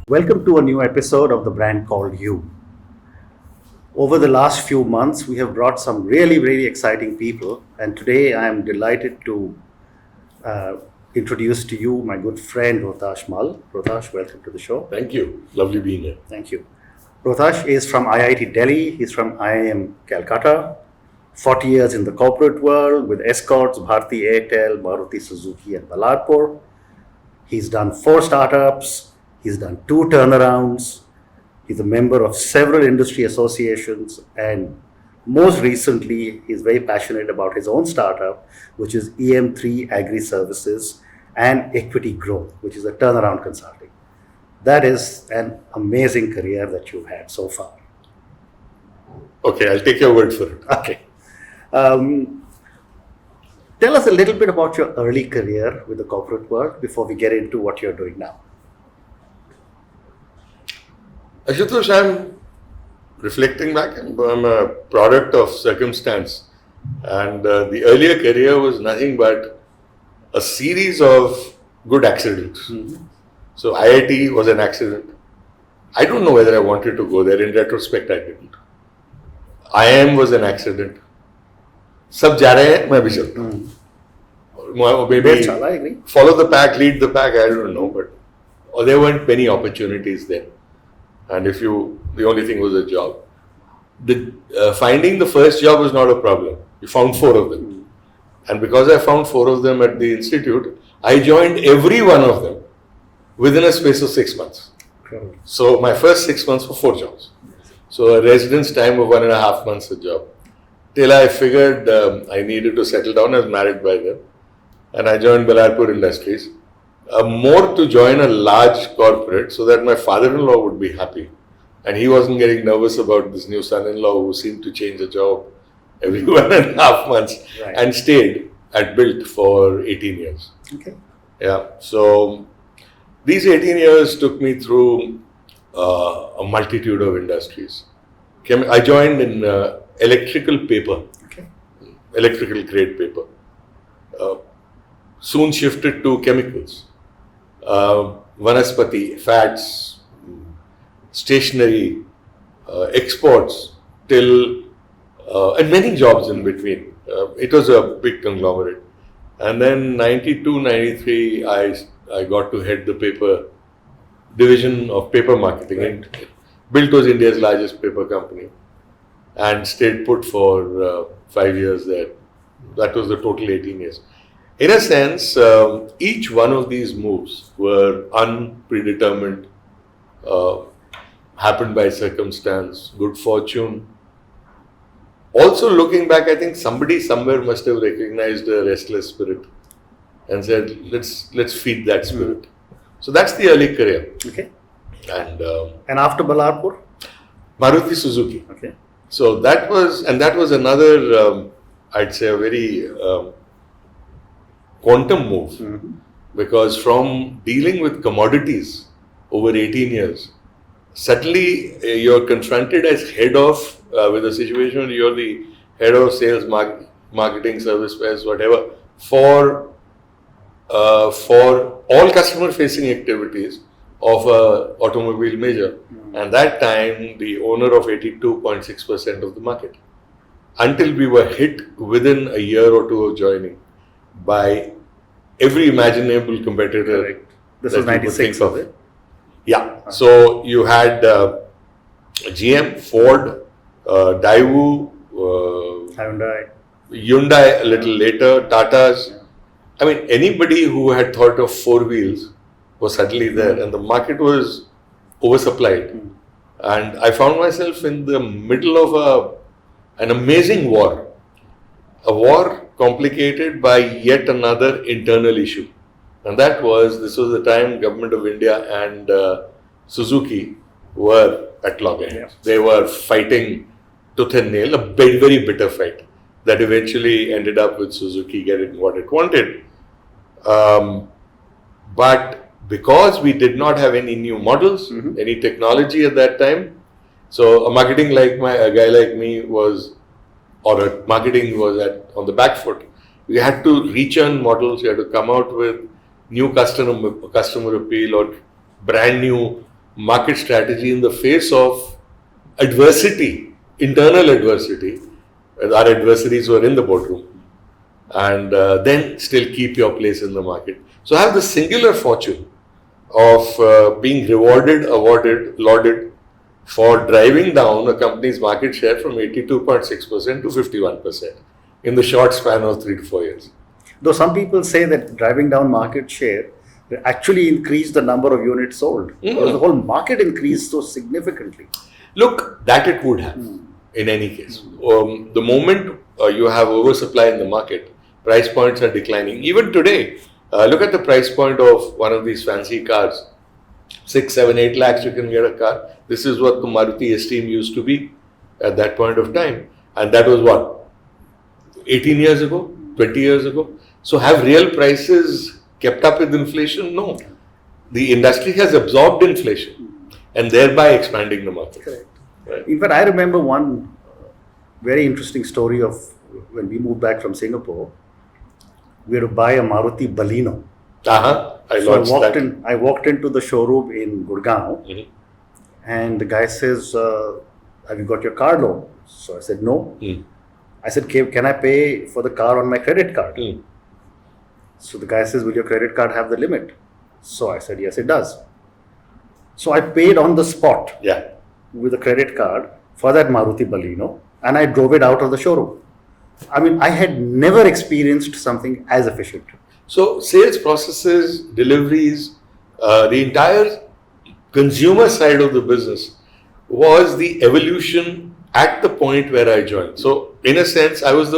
Welcome to a new episode of the brand called You. Over the last few months, we have brought some really exciting people, and today I am delighted to introduce to you my good friend Rohtash Mal. Rohtash, welcome to the show. Thank you. Lovely being here. Thank you. Rohtash is from IIT Delhi. He's from IIM Calcutta. 40 years in the corporate world with Escorts, Bharti Airtel, Maruti Suzuki, and Ballarpur. He's done 4 startups. He's done 2 turnarounds. He's a member of several industry associations, and most recently, he's very passionate about his own startup, which is EM3 Agriservices and Equity Growth, which is a turnaround consulting. That is an amazing career that you've had so far. Okay, I'll take your word for it. Okay. Tell us a little bit about your early career with the corporate world before we get into what you're doing now. Ashutosh, I'm reflecting back. I'm a product of circumstance. And the earlier career was nothing but a series of good accidents. Mm-hmm. So IIT was an accident. I don't know whether I wanted to go there. In retrospect, I didn't. IIM was an accident. Sab ja rahe hain, main bhi chalta hu. Maybe follow the pack, lead the pack, I don't know. But there weren't many opportunities then. And the only thing was a job. Finding the first job was not a problem. You found 4 of them. And because I found 4 of them at the institute, I joined every one of them within a space of 6 months. So my first 6 months were 4 jobs. So a residence time of 1.5 months a job. Till I figured I needed to settle down. I was married by then. And I joined Ballarpur Industries. More to join a large corporate so that my father-in-law would be happy. And he wasn't getting nervous about this new son-in-law who seemed to change a job every 1.5 months. Right. And stayed at Built for 18 years. Okay. Yeah. So these 18 years took me through a multitude of industries. I joined in electrical paper, electrical grade paper. Soon shifted to chemicals. Vanaspati, fats, stationery, exports, and many jobs in between. It was a big conglomerate. And then 92, 93, I got to head the paper division of paper marketing. Right. And Built was India's largest paper company and stayed put for 5 years there. That was the total 18 years. In a sense, each one of these moves were unpredetermined, happened by circumstance, good fortune. Also looking back, I think somebody somewhere must have recognized a restless spirit and said, let's feed that spirit. Mm-hmm. So that's the early career. Okay. And after Ballarpur? Maruti Suzuki. Okay. So that was another, I'd say a very quantum move. Mm-hmm. Because from dealing with commodities over 18 years, suddenly you're confronted as head of, with a situation where you're the head of sales, marketing, service fairs, whatever, for all customer facing activities of a automobile major. Mm-hmm. And that time, the owner of 82.6% of the market. Until we were hit within a year or 2 of joining by every imaginable competitor. Correct. This was 96 of it. Yeah. So you had GM, Ford, Daewoo, Hyundai a little later, Tata's. Yeah. I mean, anybody who had thought of 4 wheels was suddenly there, and the market was oversupplied. And I found myself in the middle of an amazing war. A war complicated by yet another internal issue. And this was the time Government of India and Suzuki were at loggerheads. Yeah. They were fighting tooth and nail, a very, very bitter fight that eventually ended up with Suzuki getting what it wanted. But because we did not have any new models, mm-hmm. any technology at that time, so a guy like me marketing was on the back foot. We had to rechurn models. We had to come out with new customer appeal or brand new market strategy in the face of adversity, internal adversity. Our adversaries were in the boardroom, and then still keep your place in the market. So have the singular fortune of being rewarded, awarded, lauded for driving down a company's market share from 82.6% to 51% in the short span of 3 to 4 years. Though some people say that driving down market share actually increased the number of units sold. Because the whole market increased so significantly. Look, that it would have in any case. The moment you have oversupply in the market, price points are declining. Even today, look at the price point of one of these fancy cars. 6, 7, 8 lakhs you can get a car. This is what the Maruti Esteem used to be at that point of time. And that was what? 18 years ago? 20 years ago? So have real prices kept up with inflation? No. The industry has absorbed inflation and thereby expanding the market. Correct. Right. In fact, I remember one very interesting story of when we moved back from Singapore. We had to buy a Maruti Baleno. I walked into the showroom in Gurgaon, and the guy says, "Have you got your car loan?" So I said, "No." I said, "Can I pay for the car on my credit card?" So the guy says, "Will your credit card have the limit?" So I said, "Yes, it does." So I paid on the spot with a credit card for that Maruti Baleno, and I drove it out of the showroom. I mean, I had never experienced something as efficient. So sales processes, deliveries, the entire consumer side of the business was the evolution at the point where I joined. So in a sense, I was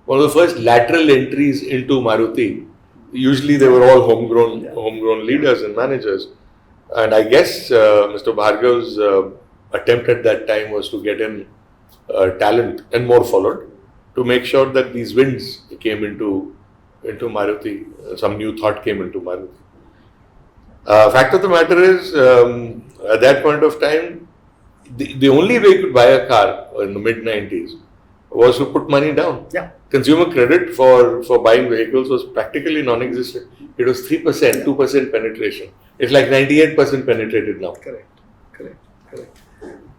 one of the first lateral entries into Maruti. Usually they were all homegrown leaders and managers. And I guess Mr. Bhargav's attempt at that time was to get in talent, and more followed, to make sure that these winds came into Maruti, some new thought came into Maruti. Fact of the matter is, at that point of time, the only way you could buy a car in the mid-90s was to put money down. Consumer credit for buying vehicles was practically non-existent. It was 3%, 2% penetration. It's like 98% penetrated now. Correct.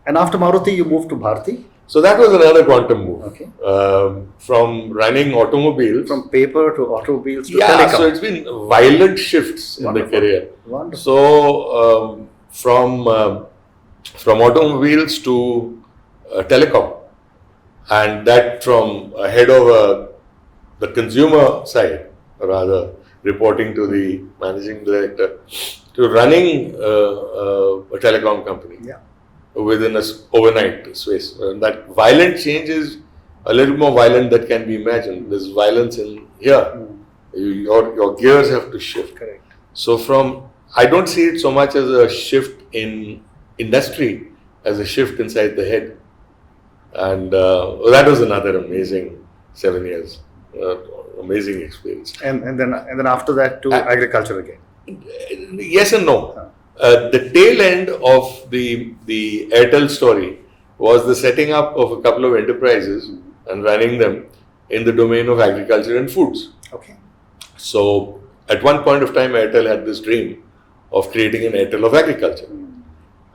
And after Maruti, you moved to Bharti? So that was another quantum move. Okay. From running automobiles. From paper to automobiles to telecom. So it's been violent shifts in the career. Wonderful. So from automobiles to telecom. And that from head of the consumer side, rather reporting to the managing director, to running a telecom company within an overnight space. That violent change is a little more violent than can be imagined. There's violence in here. Your gears have to shift. Correct. So I don't see it so much as a shift in industry as a shift inside the head. And that was another amazing 7 years, amazing experience. And then after that to agriculture again. Yes and no. The tail end of the Airtel story was the setting up of a couple of enterprises and running them in the domain of agriculture and foods. Okay. So at one point of time, Airtel had this dream of creating an Airtel of agriculture,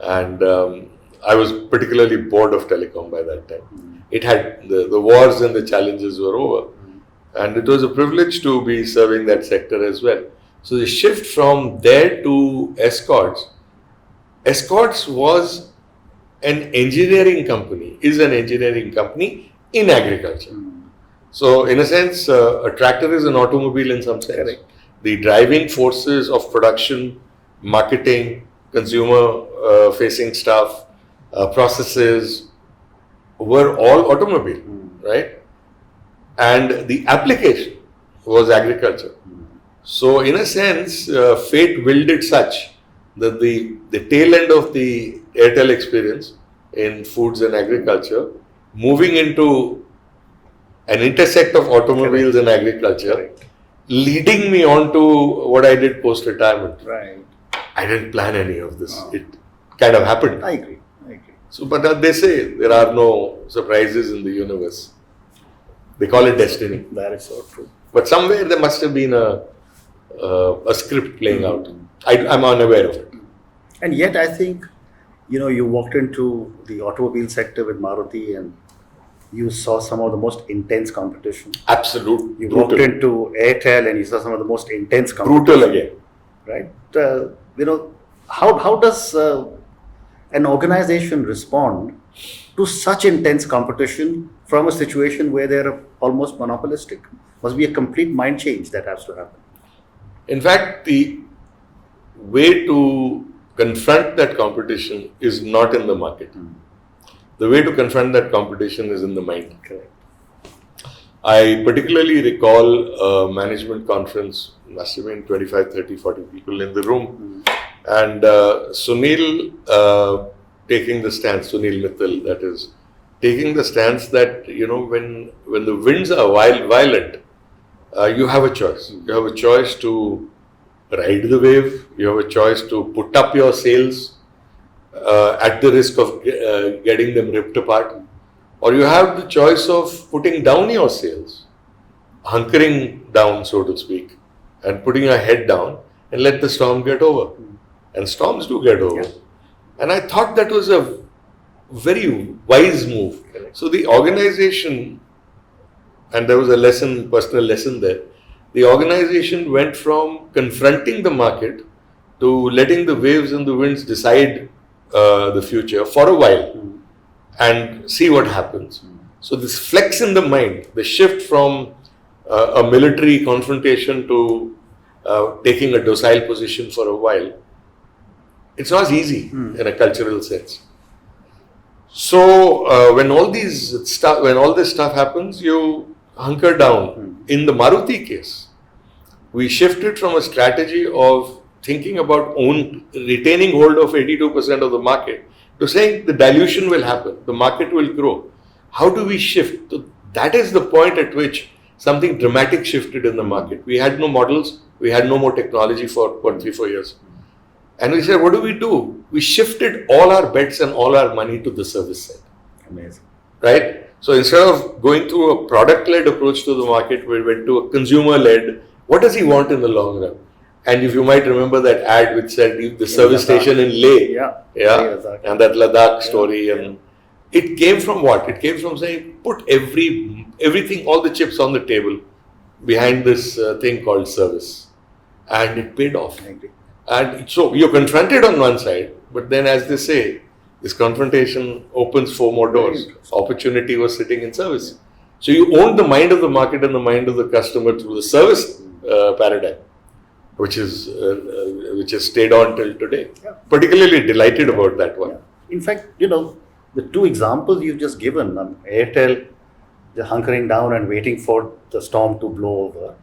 and I was particularly bored of telecom by that time. It had the wars and the challenges were over, and it was a privilege to be serving that sector as well. So the shift from there to Escorts was an engineering company, is an engineering company in agriculture. So in a sense, a tractor is an automobile in some sense. Correct. The driving forces of production, marketing, consumer facing stuff, processes were all automobile, right? And the application was agriculture. So in a sense, fate willed it such that the tail end of the Airtel experience in foods and agriculture, moving into an intersect of automobiles and agriculture, leading me on to what I did post-retirement. Right. I didn't plan any of this. It kind of happened. I agree. So, but they say there are no surprises in the universe. They call it destiny. That is so true. But somewhere there must have been a script playing out. I'm unaware of it. And yet, I think, you walked into the automobile sector with Maruti and you saw some of the most intense competition. Absolute. You brutal. walked into Airtel and you saw some of the most intense competition. Brutal again. Right? How does an organization respond to such intense competition from a situation where they're almost monopolistic? Must be a complete mind change that has to happen. In fact, the way to confront that competition is not in the market. The way to confront that competition is in the mind. Correct. I particularly recall a management conference, must have been 25, 30, 40 people in the room. And Sunil taking the stance, Sunil Mittal, that is, taking the stance that, when the winds are violent, you have a choice. You have a choice to ride the wave. You have a choice to put up your sails at the risk of getting them ripped apart. Or you have the choice of putting down your sails, hunkering down, so to speak, and putting your head down and let the storm get over. And storms do get over. Yeah. And I thought that was a very wise move. Correct. So the organization, and there was a lesson, personal lesson there, the organization went from confronting the market to letting the waves and the winds decide the future for a while and see what happens. So this flex in the mind, the shift from a military confrontation to taking a docile position for a while, it's not easy in a cultural sense. So when all this stuff happens, you hunker down. In the Maruti case, we shifted from a strategy of thinking about retaining hold of 82% of the market to saying the dilution will happen, the market will grow. How do we shift? So that is the point at which something dramatic shifted in the market. We had no models, we had no more technology for 3-4 years. And we said, what do? We shifted all our bets and all our money to the service side. Amazing. Right? So instead of going through a product-led approach to the market, we went to a consumer-led. What does he want in the long run? And if you might remember that ad which said the service station in Leh, and that Ladakh story, and it came from what? It came from saying put everything, all the chips on the table behind this thing called service, and it paid off. I agree. And so you're confronted on one side, but then, as they say, this confrontation opens 4 more doors. Opportunity was sitting in service. So you owned the mind of the market and the mind of the customer through the service paradigm, which has stayed on till today. Yeah. Particularly delighted about that one. Yeah. In fact, the 2 examples you've just given, Airtel, the hunkering down and waiting for the storm to blow over,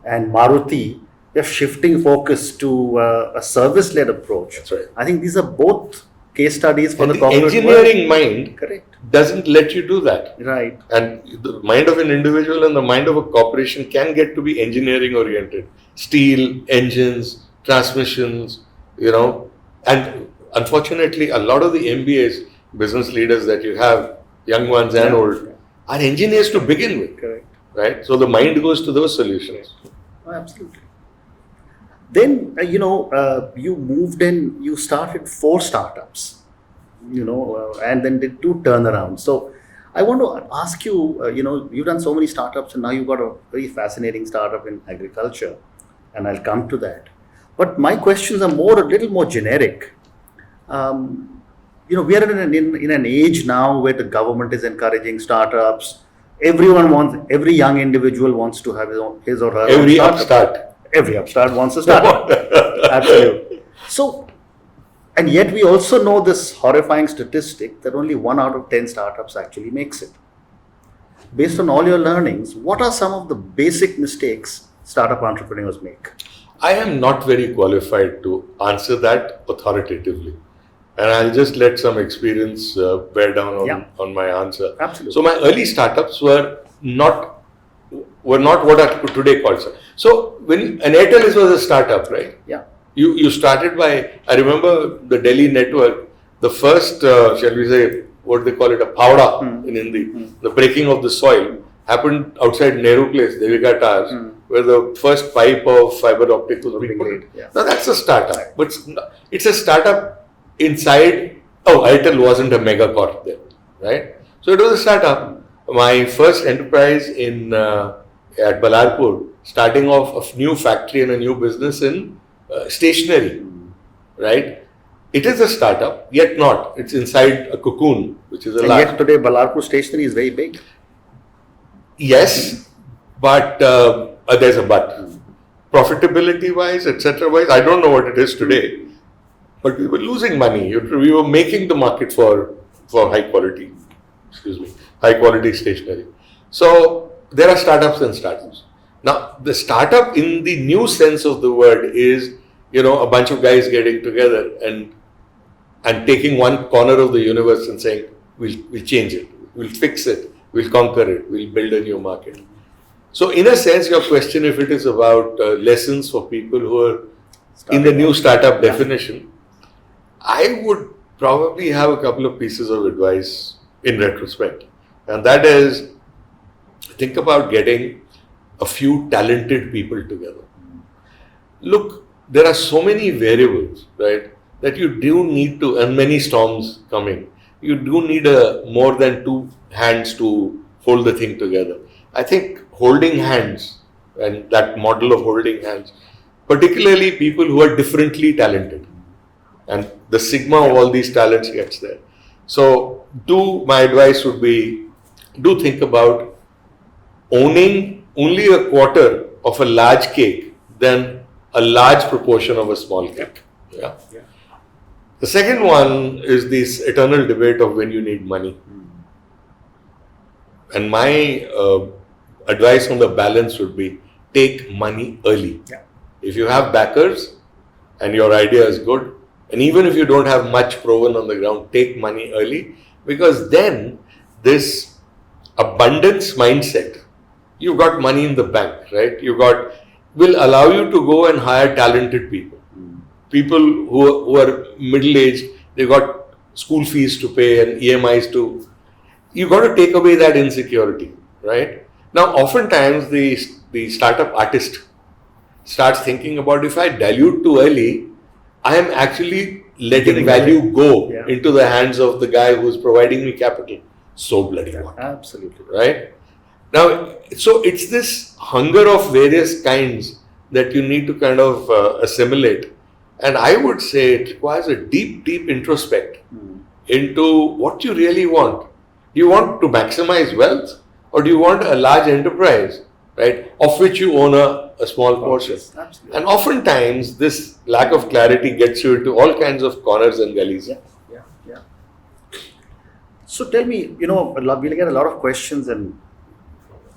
and Maruti, they're shifting focus to a service-led approach. That's right. I think these are both case studies for And the the corporate engineering world. mind Correct. doesn't let you do that. Right. And the mind of an individual and the mind of a corporation can get to be engineering oriented. Steel, engines, transmissions, and unfortunately a lot of the MBAs, business leaders that you have, young ones and old, are engineers to begin with. Correct. Right? So the mind goes to those solutions. Oh, absolutely. Then, you moved in, you started 4 startups, and then did 2 turnarounds. So I want to ask you, you've done so many startups and now you've got a very fascinating startup in agriculture, and I'll come to that. But my questions are a little more generic. We are in an age now where the government is encouraging startups. Every young individual wants to have his or her Every own upstart. Every upstart wants a startup. Absolutely. So, and yet we also know this horrifying statistic that only 1 out of 10 startups actually makes it. Based on all your learnings, what are some of the basic mistakes startup entrepreneurs make? I am not very qualified to answer that authoritatively. And I'll just let some experience bear down on my answer. Absolutely. So my early startups were not what are today called. So when an Airtel was a startup, right? Yeah. You started by, I remember the Delhi network, the first, shall we say, what they call it, a pawda in Hindi, the breaking of the soil happened outside Nehru Place, Devika Towers, where the first pipe of fiber optic was being laid. Yeah. Now that's a startup, but it's a startup inside, Airtel wasn't a mega corp then, right? So it was a startup. My first enterprise at Balarpur, starting off a new factory and a new business in stationery, right? It is a startup, yet not. It's inside a cocoon, which is a And large. yet today Balarpur stationery is very big. Yes, but there's a but. Profitability wise, etc. wise, I don't know what it is today, but we were losing money. We were making the market for high quality, high quality stationery. So there are startups and startups. Now the startup in the new sense of the word is, a bunch of guys getting together and taking one corner of the universe and saying, we'll change it, we'll fix it, we'll conquer it, we'll build a new market. So in a sense, your question, if it is about lessons for people who are in the new startup definition, I would probably have a couple of pieces of advice in retrospect. And that is, think about getting a few talented people together. Look, there are so many variables, right, that you do need to, and many storms coming, you do need more than two hands to hold the thing together. I think holding hands and that model of holding hands, particularly people who are differently talented, and the sigma of all these talents gets there. So, my advice would be, do think about owning only a quarter of a large cake than a large proportion of a small cake. Yeah. The second one is this eternal debate of when you need money. And my advice on the balance would be, take money early. Yeah. If you have backers and your idea is good, and even if you don't have much proven on the ground, take money early, because then this abundance mindset, you've got money in the bank, right? Will allow you to go and hire talented people. People who are middle-aged, they've got school fees to pay and EMIs to. You've got to take away that insecurity, right? Now, oftentimes the startup artist starts thinking about, if I dilute too early, I am actually letting value go into the hands of the guy who's providing me capital. So bloody what? Absolutely. Right? Now, so it's this hunger of various kinds that you need to kind of assimilate. And I would say it requires a deep, deep introspect into what you really want. Do you want to maximize wealth, or do you want a large enterprise, right, of which you own a small portion? Absolutely. And oftentimes this lack of clarity gets you into all kinds of corners and gullies. Yeah. So tell me, we'll get a lot of questions, and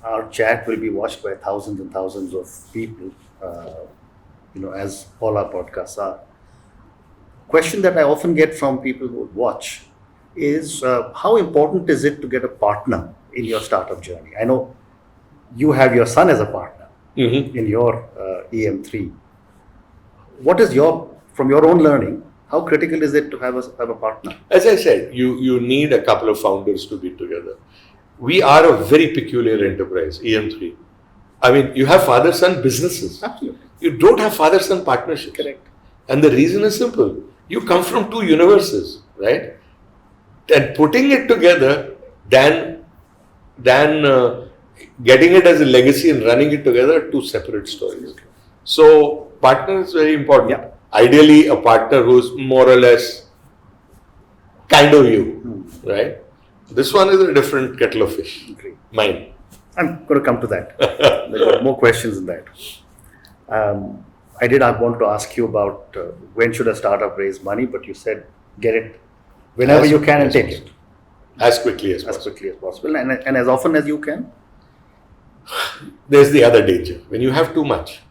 our chat will be watched by thousands and thousands of people, as all our podcasts are. Question that I often get from people who watch is, how important is it to get a partner in your startup journey? I know you have your son as a partner in your EM3. What is from your own learning, how critical is it to have a partner? As I said, you need a couple of founders to be together. We are a very peculiar enterprise, EM3. I mean, you have father-son businesses. Absolutely. You don't have father-son partnerships. Correct. And the reason is simple. You come from two universes, right? And putting it together, than getting it as a legacy and running it together, are two separate stories. So, partner is very important. Yeah. Ideally, a partner who's more or less kind of you, right? This one is a different kettle of fish. Great. Mine. I'm going to come to that. There are more questions in that. I want to ask you about when should a startup raise money, but you said get it whenever you can and take it. As quickly as possible. And as often as you can. There's the other danger. When you have too much,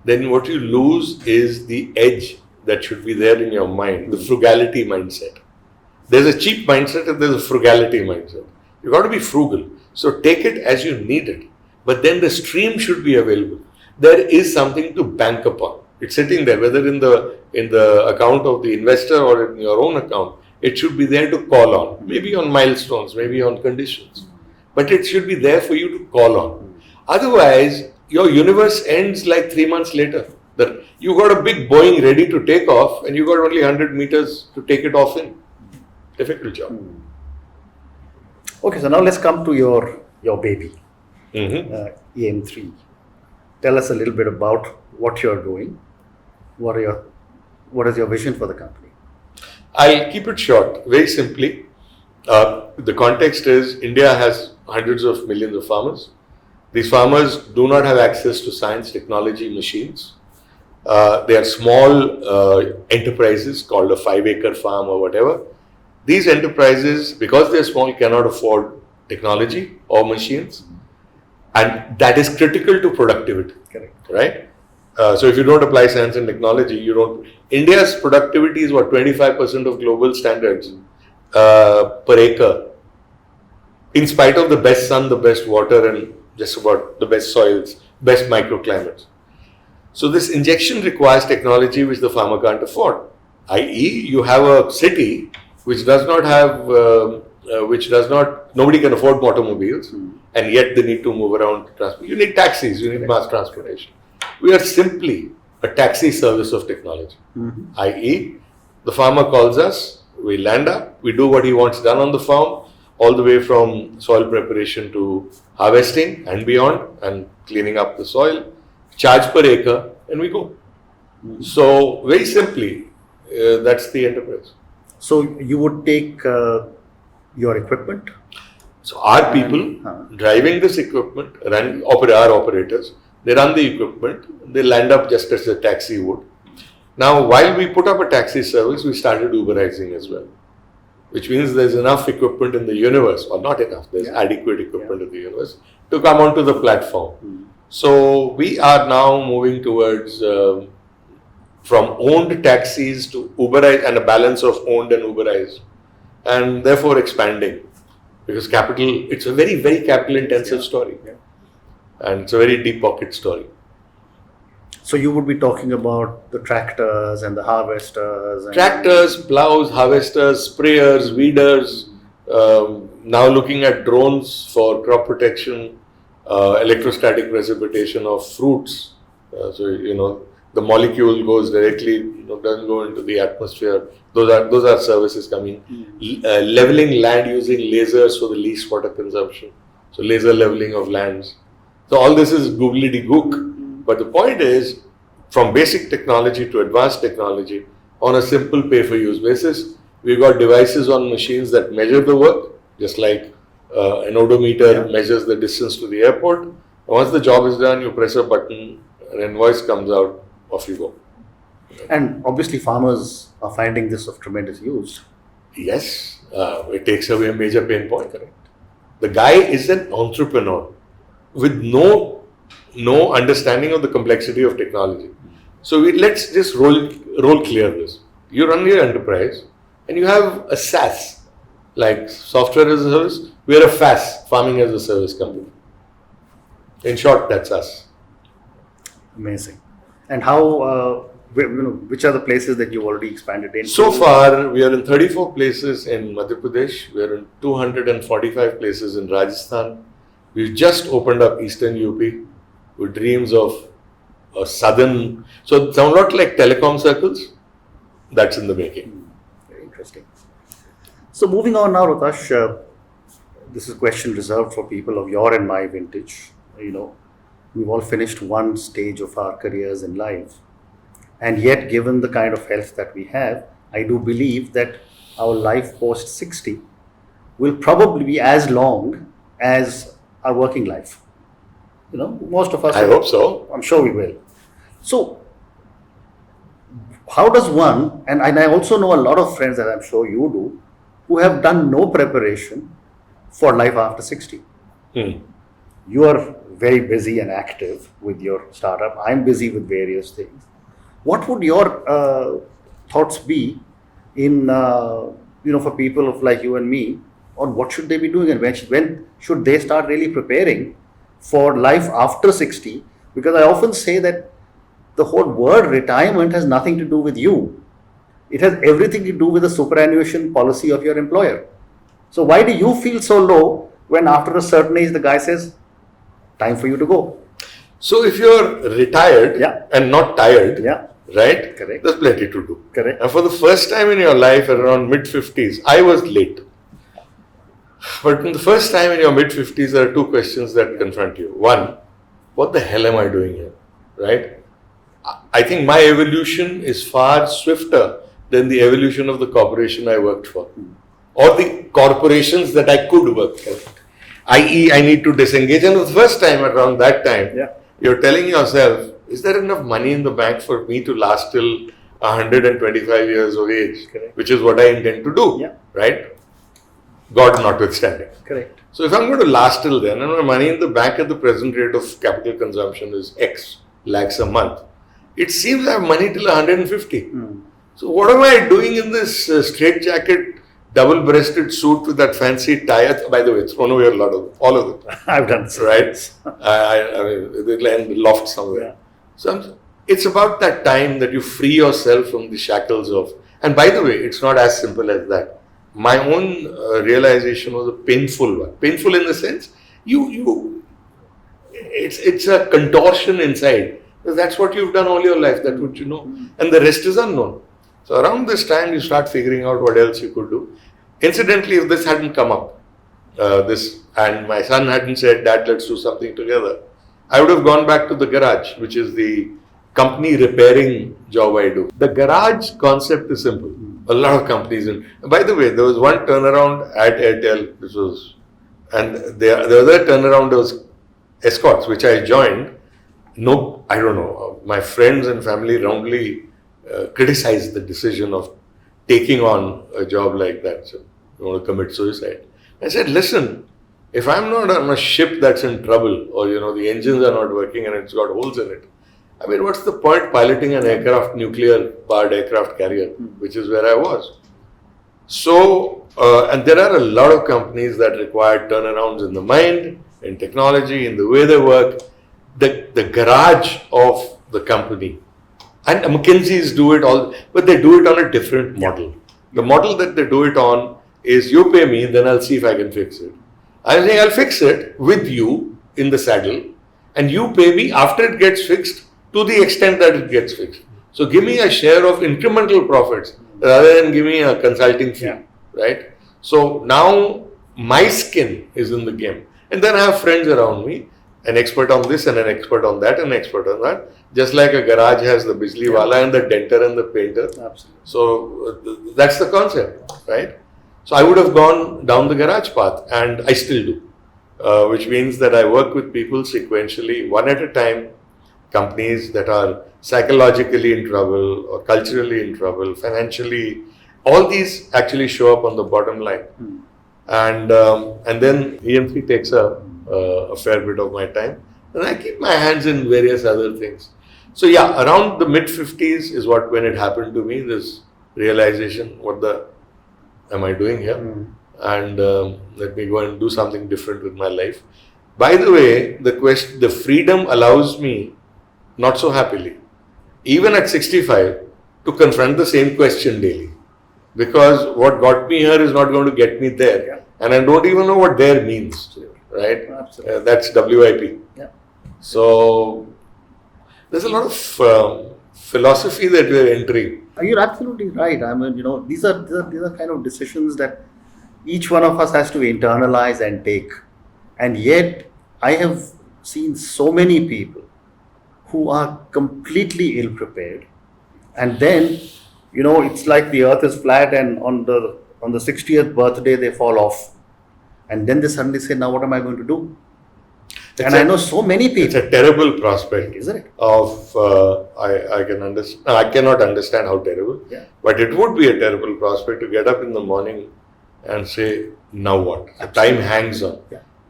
then what you lose is the edge that should be there in your mind, the frugality mindset. There's a cheap mindset and there's a frugality mindset. You've got to be frugal. So take it as you need it. But then the stream should be available. There is something to bank upon. It's sitting there, whether in the account of the investor or in your own account. It should be there to call on. Maybe on milestones, maybe on conditions. But it should be there for you to call on. Otherwise, your universe ends like 3 months later. That you got a big Boeing ready to take off, and you got only 100 meters to take it off in. Difficult job. Okay, so now let's come to your baby, Mhm. EM3. Tell us a little bit about what you're doing. What is your vision for the company? I'll keep it short. Very simply, the context is India has hundreds of millions of farmers. These farmers do not have access to science, technology, machines. They are small enterprises called a 5-acre farm or whatever. These enterprises, because they're small, cannot afford technology or machines, and that is critical to productivity. Correct. Right? So if you don't apply science and technology, you don't. India's productivity is what 25% of global standards per acre, in spite of the best sun, the best water, and just about the best soils, best microclimates. So this injection requires technology which the farmer can't afford. I.e., you have a city which does not have, nobody can afford automobiles, and yet they need to move around. You need taxis, you need mass transportation. We are simply a taxi service of technology. I.e., the farmer calls us, we land up, we do what he wants done on the farm, all the way from soil preparation to harvesting and beyond, and cleaning up the soil, charge per acre, and we go. So, very simply, that's the enterprise. So you would take your equipment? So, our people driving this equipment, our operators, they run the equipment, they land up just as a taxi would. Now, while we put up a taxi service, we started Uberizing as well, which means there's enough equipment in the universe, or not enough, there's adequate equipment in the universe to come onto the platform. So, we are now moving towards from owned taxis to Uberize, and a balance of owned and Uberized, and therefore expanding, because it's a very, very capital intensive story, and it's a very deep pocket story. So you would be talking about the tractors and the harvesters. Tractors, plows, harvesters, sprayers, weeders, now looking at drones for crop protection, electrostatic precipitation of fruits. So, the molecule goes directly, doesn't go into the atmosphere. Those are services coming. Leveling land using lasers for the least water consumption. So laser leveling of lands. So all this is googly-gook. But the point is, from basic technology to advanced technology, on a simple pay-for-use basis, we've got devices on machines that measure the work, just like an odometer measures the distance to the airport. Once the job is done, you press a button, an invoice comes out, off you go. And obviously farmers are finding this of tremendous use. Yes, it takes away a major pain point. Correct. The guy is an entrepreneur with no understanding of the complexity of technology. So let's just roll clear this. You run your enterprise and you have a SaaS, like software as a service. We are a FAS, farming as a service company. In short, that's us. Amazing. And how, which are the places that you've already expanded in? So far, we are in 34 places in Madhya Pradesh. We are in 245 places in Rajasthan. We've just opened up Eastern UP with dreams of a southern. So, it's not like telecom circles. That's in the making. Very interesting. So, moving on now, Rohtash, this is a question reserved for people of your and my vintage. We've all finished one stage of our careers in life, and yet given the kind of health that we have, I do believe that our life post 60 will probably be as long as our working life. Most of us. I hope so. I'm sure we will. So, how does one, and I also know a lot of friends that I'm sure you do, who have done no preparation for life after 60. You are very busy and active with your startup. I'm busy with various things. What would your thoughts be in, for people of like you and me, on what should they be doing and when should they start really preparing for life after 60? Because I often say that the whole word retirement has nothing to do with you. It has everything to do with the superannuation policy of your employer. So why do you feel so low when after a certain age the guy says, time for you to go? So if you're retired and not tired, right? Correct. There's plenty to do. Correct. And for the first time in your life, around mid-50s, I was late. But in the first time in your mid-50s, there are two questions that confront you. One, what the hell am I doing here? Right? I think my evolution is far swifter than the evolution of the corporation I worked for, or the corporations that I could work for. I.e., I need to disengage. And the first time, around that time, you're telling yourself, is there enough money in the bank for me to last till 125 years of age, which is what I intend to do, right? God notwithstanding. Correct. So if I'm going to last till then, and my money in the bank at the present rate of capital consumption is X lakhs a month, it seems I have money till 150. So what am I doing in this straight jacket, double-breasted suit with that fancy tie? By the way, thrown away all of them. I've done so. Right? I mean, they're in the loft somewhere. So it's about that time that you free yourself from the shackles of. And by the way, it's not as simple as that. My own realization was a painful one. Painful in the sense, it's a contortion inside. That's what you've done all your life. That's what you know. And the rest is unknown. So around this time, you start figuring out what else you could do. Incidentally, if this hadn't come up, and my son hadn't said, Dad, let's do something together, I would have gone back to the garage, which is the company repairing job I do. The garage concept is simple. A lot of companies. By the way, there was one turnaround at Airtel, and the other turnaround was Escorts, which I joined. No, I don't know. My friends and family roundly criticized the decision of taking on a job like that. So, you want to commit suicide? I said, listen, if I'm not on a ship that's in trouble, or the engines are not working and it's got holes in it, I mean, what's the point piloting an aircraft, nuclear-powered aircraft carrier, which is where I was. So, and there are a lot of companies that require turnarounds in the mind, in technology, in the way they work. The garage of the company, and McKinsey's do it all, but they do it on a different model. The model that they do it on is, you pay me, then I'll see if I can fix it. I'm saying I'll fix it with you in the saddle, and you pay me after it gets fixed, to the extent that it gets fixed. So give me a share of incremental profits rather than give me a consulting fee, right? So now my skin is in the game. And then I have friends around me, an expert on this and an expert on that and an expert on that. Just like a garage has the bijli wala and the denter and the painter. Absolutely. So that's the concept, right? So I would have gone down the garage path, and I still do, which means that I work with people sequentially, one at a time. Companies that are psychologically in trouble or culturally in trouble, financially, all these actually show up on the bottom line. And then EM3 takes a fair bit of my time, and I keep my hands in various other things. So yeah, around the mid-50s is when it happened to me, this realization, what the am I doing here? And let me go and do something different with my life. By the way, the freedom allows me, not so happily, even at 65, to confront the same question daily. Because what got me here is not going to get me there. And I don't even know what there means, right? That's WIP. So, there's a lot of philosophy that we're entering. You're absolutely right. I mean, these are kind of decisions that each one of us has to internalize and take. And yet, I have seen so many people who are completely ill-prepared, and then, it's like the earth is flat, and on the 60th birthday they fall off, and then they suddenly say, now what am I going to do? I know so many people. It's a terrible prospect, isn't it? I can understand. I cannot understand how terrible, but it would be a terrible prospect to get up in the morning and say, now what? Time hangs on.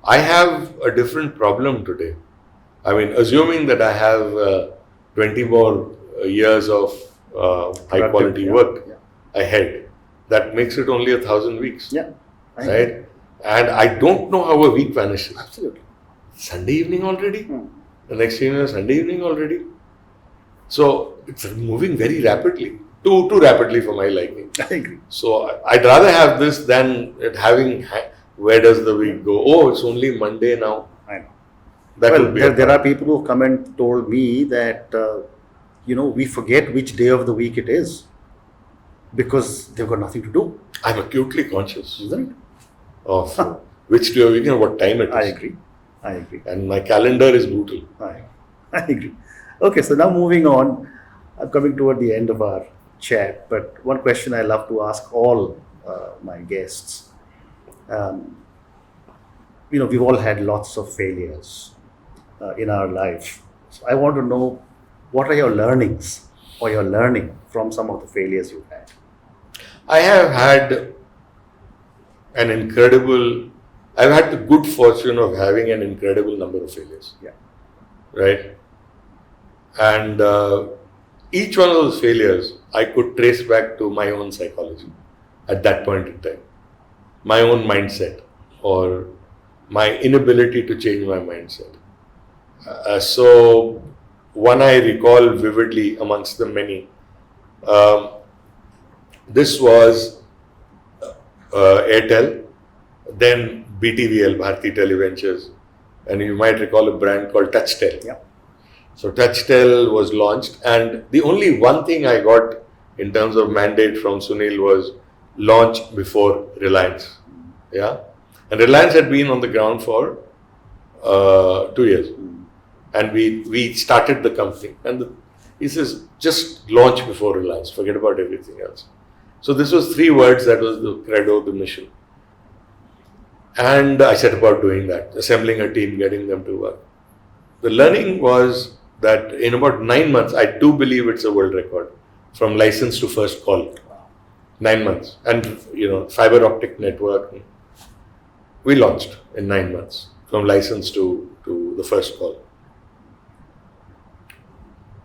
I have a different problem today. I mean, assuming that I have 20 more years of high quality work ahead, that makes it only 1,000 weeks. Right? And I don't know how a week vanishes. Absolutely. Sunday evening already? The next thing is Sunday evening already? So it's moving very rapidly. Too rapidly for my liking. I agree. So I'd rather have this than it having, where does the week go? Oh, it's only Monday now. I know. That Well, would be there are people who come and told me that, we forget which day of the week it is because they've got nothing to do, I'm acutely conscious isn't it? of which day of week and what time it is. I agree. And my calendar is brutal. I agree. Okay, so now moving on, I'm coming toward the end of our chat, but one question I love to ask all my guests. We've all had lots of failures in our life. So I want to know, what are your learnings or your learning from some of the failures you've had? I have had I've had the good fortune of having an incredible number of failures. Yeah. Right? And each one of those failures I could trace back to my own psychology at that point in time, my own mindset, or my inability to change my mindset. So one I recall vividly amongst the many. This was Airtel, then BTVL, Bharti Televentures, and you might recall a brand called Touchtel. Yeah. So Touchtel was launched, and the only one thing I got in terms of mandate from Sunil was launch before Reliance. Yeah, and Reliance had been on the ground for 2 years, and we started the company, and he says, just launch before Reliance, forget about everything else. So this was 3 words, that was the credo, the mission. And I set about doing that, assembling a team, getting them to work. The learning was that in about 9 months, I do believe it's a world record, from license to first call. 9 months. And, fiber optic network. We launched in 9 months, from license to the first call.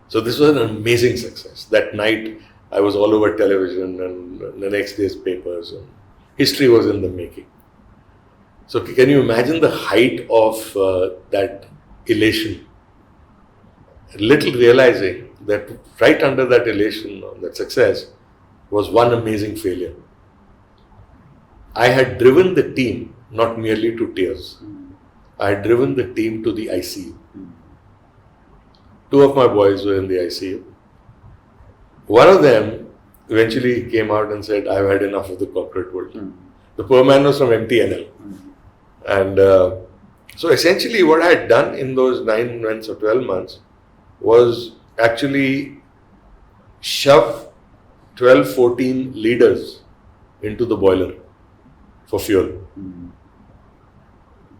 So this was an amazing success. That night, I was all over television and the next day's papers, and history was in the making. So can you imagine the height of that elation? Little realizing that right under that elation, that success, was one amazing failure. I had driven the team not merely to tears. I had driven the team to the ICU. 2 of my boys were in the ICU. One of them eventually came out and said, I've had enough of the corporate world. The poor man was from MTNL. And so essentially what I had done in those 9 months or 12 months was actually shove 12, 14 leaders into the boiler for fuel.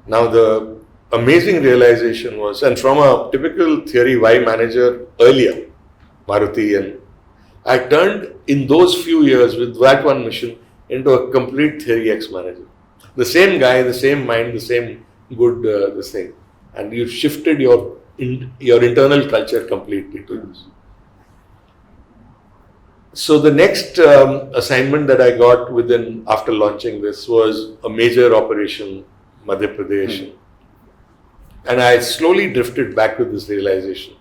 Now the amazing realization was, and from a typical theory Y manager earlier, Maruti, and I turned in those few years with that one mission into a complete theory X manager. The same guy, the same mind, the same good this thing, and you shifted your internal culture completely to this. So the next assignment that I got after launching this was a major operation, Madhya Pradesh. And I slowly drifted back to this realization,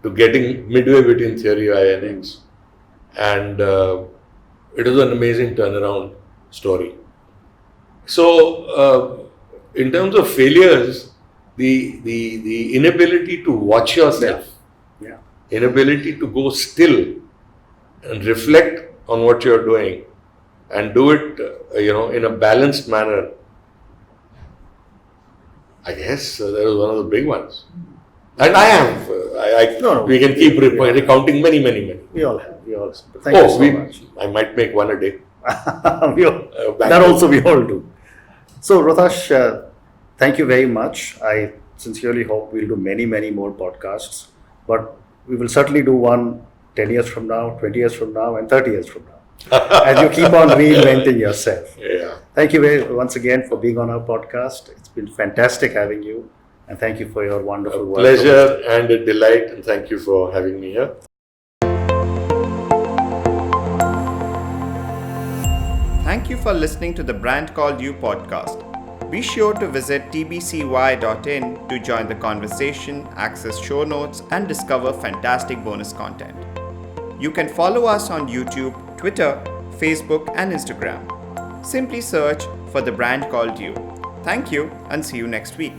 to getting midway between theory I and X. And it was an amazing turnaround story. So in terms of failures, the inability to watch yourself, inability to go still and reflect on what you're doing and do it, in a balanced manner, I guess that was one of the big ones. And I have. We can keep recounting many. We all have. Thank you so much. I might make one a day. That also we all do. So Rohtash, thank you very much. I sincerely hope we'll do many more podcasts. But we will certainly do one 10 years from now, 20 years from now, and 30 years from now. As you keep on reinventing yourself. Yeah. Thank you once again for being on our podcast. It's been fantastic having you. And thank you for your wonderful work. Pleasure and a delight. And thank you for having me here. Thank you for listening to the Brand Called You podcast. Be sure to visit tbcy.in to join the conversation, access show notes, and discover fantastic bonus content. You can follow us on YouTube, Twitter, Facebook, and Instagram. Simply search for the Brand Called You. Thank you and see you next week.